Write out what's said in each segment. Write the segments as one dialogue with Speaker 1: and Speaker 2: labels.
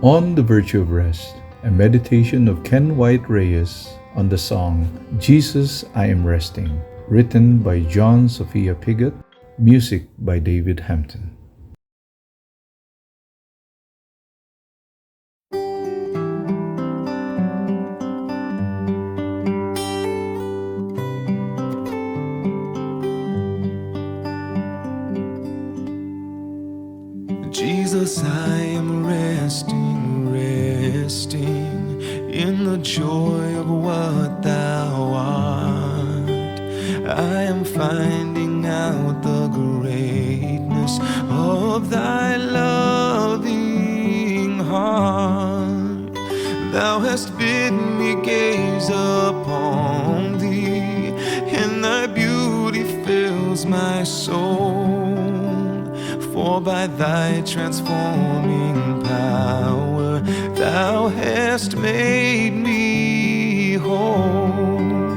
Speaker 1: On the Virtue of Rest, a meditation of Ken White Reyes on the song Jesus, I Am Resting, written by John Sophia Piggott, music by David Hampton.
Speaker 2: Jesus, I am resting, resting in the joy of what thou art. I am finding out the greatness of thy loving heart. Thou hast bid me gaze upon thee, and thy beauty fills my soul. For by thy transforming power thou hast made me whole.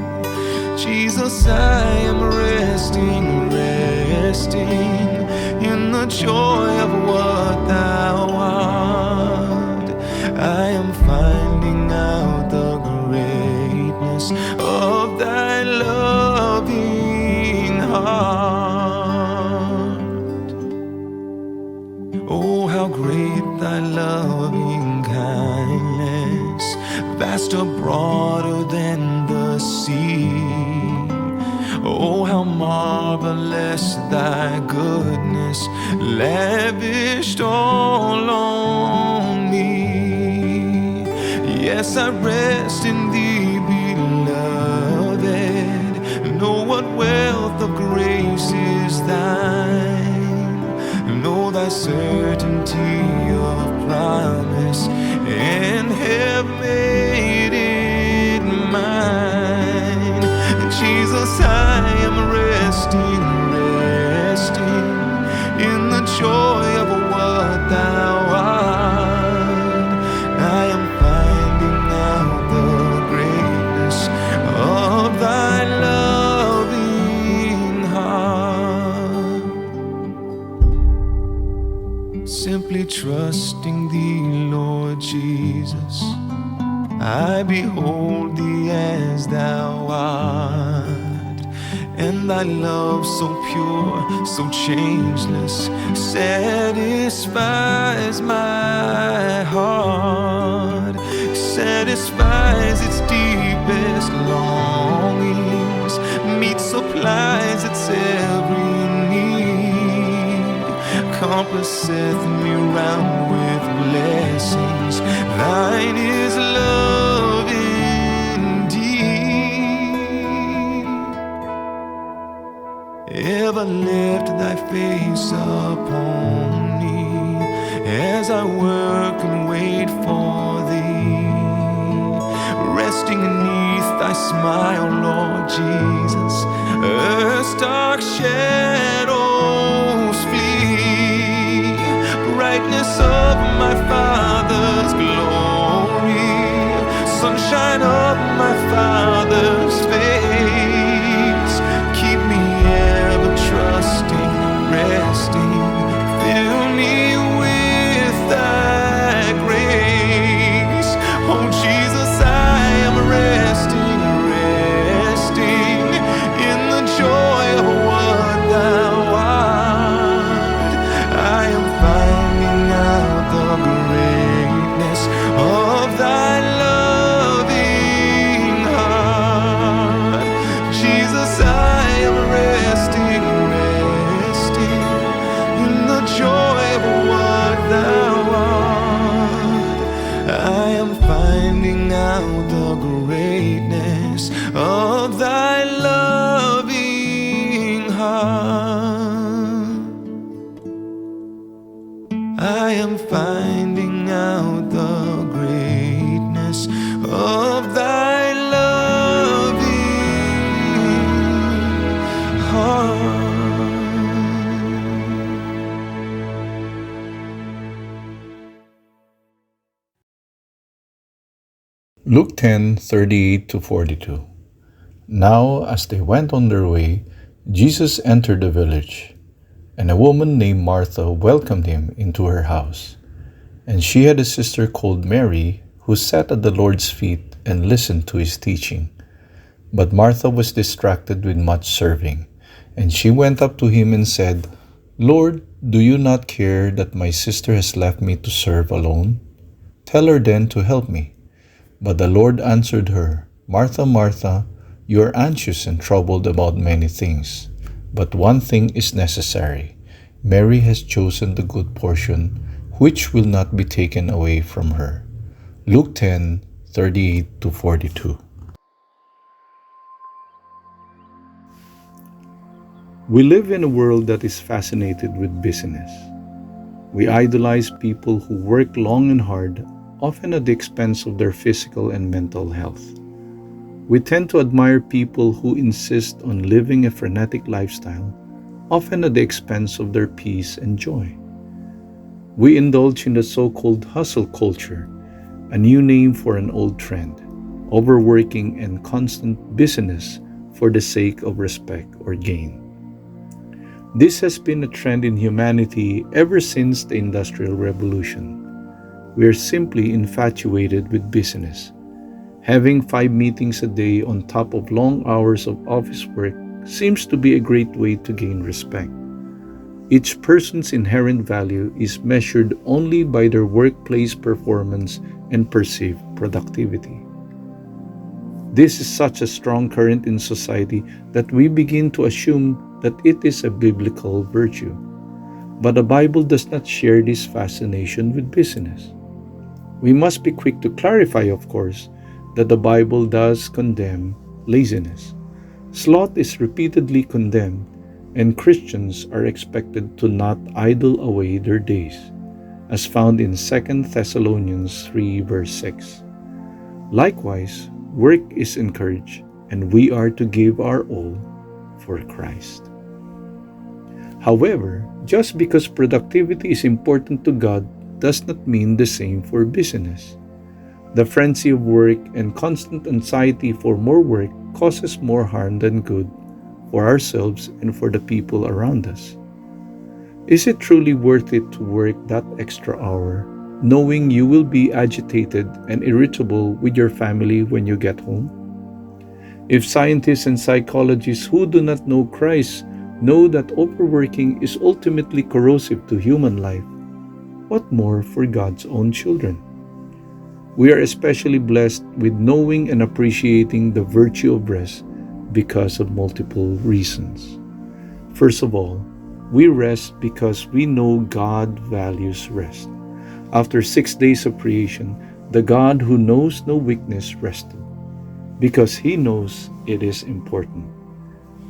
Speaker 2: Jesus, I am resting, resting in the joy of what thou art. I am finding out the greatness of thy loving heart. Oh, how great thy loving kindness, vaster, broader than the sea. Oh, how marvelous thy goodness, lavished all on me. Yes, I rest in thee, beloved. Know what wealth of grace is thine. Know thy certainty of promise, and have made it mine. Jesus, I am resting, resting in the joy of what thou art. I am finding out the greatness of thy loving heart. Simply trusting thee, Lord Jesus, I behold thee as thou art, and thy love so pure, so changeless, satisfies my heart, satisfies its deepest longings, meets, supplies its every need, compasseth me round with blessings. Thine is love indeed. Ever lift thy face upon me as I work and wait for thee, resting beneath thy smile, Lord Jesus. Earth's dark shadows flee, brightness of my Father's glory, sunshine of my Father's face. Keep me ever trusting, resting, fill me with thy grace. Oh Jesus, I am resting, resting in the joy of what thou art. I am finding out the greatness of thy loving heart. Jesus, I am resting, resting in the joy of what thou art. I am finding out the greatness of thy loving heart. I am finding out the greatness of thy loving heart.
Speaker 1: Luke 10:38-42. Now, as they went on their way, Jesus entered the village, and a woman named Martha welcomed him into her house. And she had a sister called Mary, who sat at the Lord's feet and listened to his teaching. But Martha was distracted with much serving, and she went up to him and said, Lord, do you not care that my sister has left me to serve alone? Tell her then to help me. But the Lord answered her, Martha, Martha, you are anxious and troubled about many things, but one thing is necessary. Mary has chosen the good portion, which will not be taken away from her. Luke 10:38-42. We live in a world that is fascinated with busyness. We idolize people who work long and hard, often at the expense of their physical and mental health. We tend to admire people who insist on living a frenetic lifestyle, often at the expense of their peace and joy. We indulge in the so-called hustle culture, a new name for an old trend, overworking and constant busyness for the sake of respect or gain. This has been a trend in humanity ever since the Industrial Revolution. We are simply infatuated with busyness. Having 5 meetings a day on top of long hours of office work seems to be a great way to gain respect. Each person's inherent value is measured only by their workplace performance and perceived productivity. This is such a strong current in society that we begin to assume that it is a biblical virtue. But the Bible does not share this fascination with busyness. We must be quick to clarify, of course, that the Bible does condemn laziness. Sloth is repeatedly condemned, and Christians are expected to not idle away their days, as found in 2 Thessalonians 3 verse 6. Likewise, work is encouraged, and we are to give our all for Christ. However, just because productivity is important to God does not mean the same for business. The frenzy of work and constant anxiety for more work causes more harm than good for ourselves and for the people around us. Is it truly worth it to work that extra hour, knowing you will be agitated and irritable with your family when you get home? If scientists and psychologists who do not know Christ know that overworking is ultimately corrosive to human life, what more for God's own children? We are especially blessed with knowing and appreciating the virtue of rest because of multiple reasons. First of all, we rest because we know God values rest. After 6 days of creation, the God who knows no weakness rested, because He knows it is important.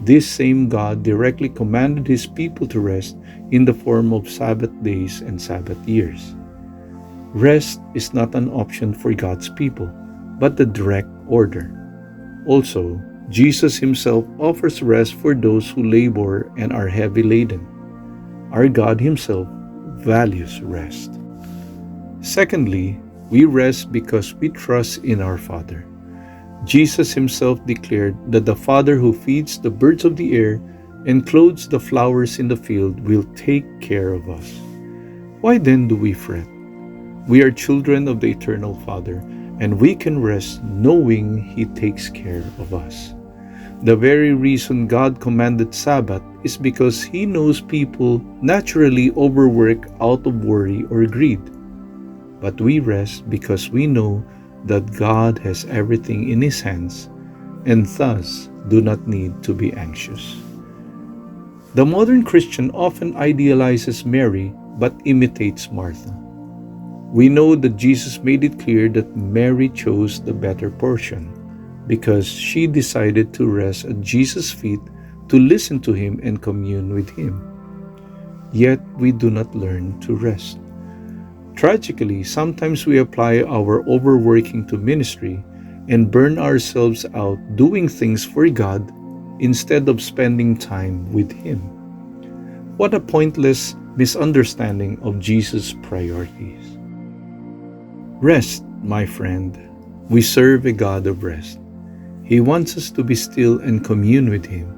Speaker 1: This same God directly commanded His people to rest in the form of Sabbath days and Sabbath years. Rest is not an option for God's people, but the direct order. Also, Jesus Himself offers rest for those who labor and are heavy laden. Our God Himself values rest. Secondly, we rest because we trust in our Father. Jesus Himself declared that the Father who feeds the birds of the air and clothes the flowers in the field will take care of us. Why then do we fret? We are children of the Eternal Father, and we can rest knowing He takes care of us. The very reason God commanded Sabbath is because He knows people naturally overwork out of worry or greed. But we rest because we know that God has everything in His hands, and thus do not need to be anxious. The modern Christian often idealizes Mary but imitates Martha. We know that Jesus made it clear that Mary chose the better portion because she decided to rest at Jesus' feet to listen to Him and commune with Him. Yet we do not learn to rest. Tragically, sometimes we apply our overworking to ministry and burn ourselves out doing things for God instead of spending time with Him. What a pointless misunderstanding of Jesus' priorities. Rest, my friend. We serve a God of rest. He wants us to be still and commune with Him.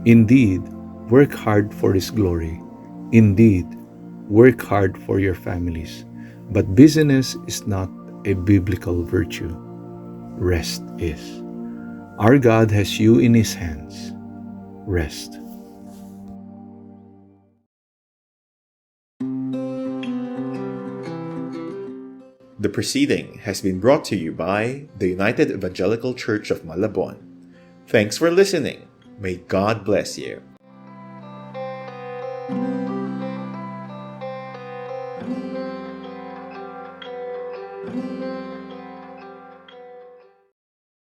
Speaker 1: Indeed, work hard for His glory. Indeed, work hard for your families. But busyness is not a biblical virtue. Rest is. Our God has you in His hands. Rest.
Speaker 3: The proceeding has been brought to you by the United Evangelical Church of Malabon. Thanks for listening. May God bless you.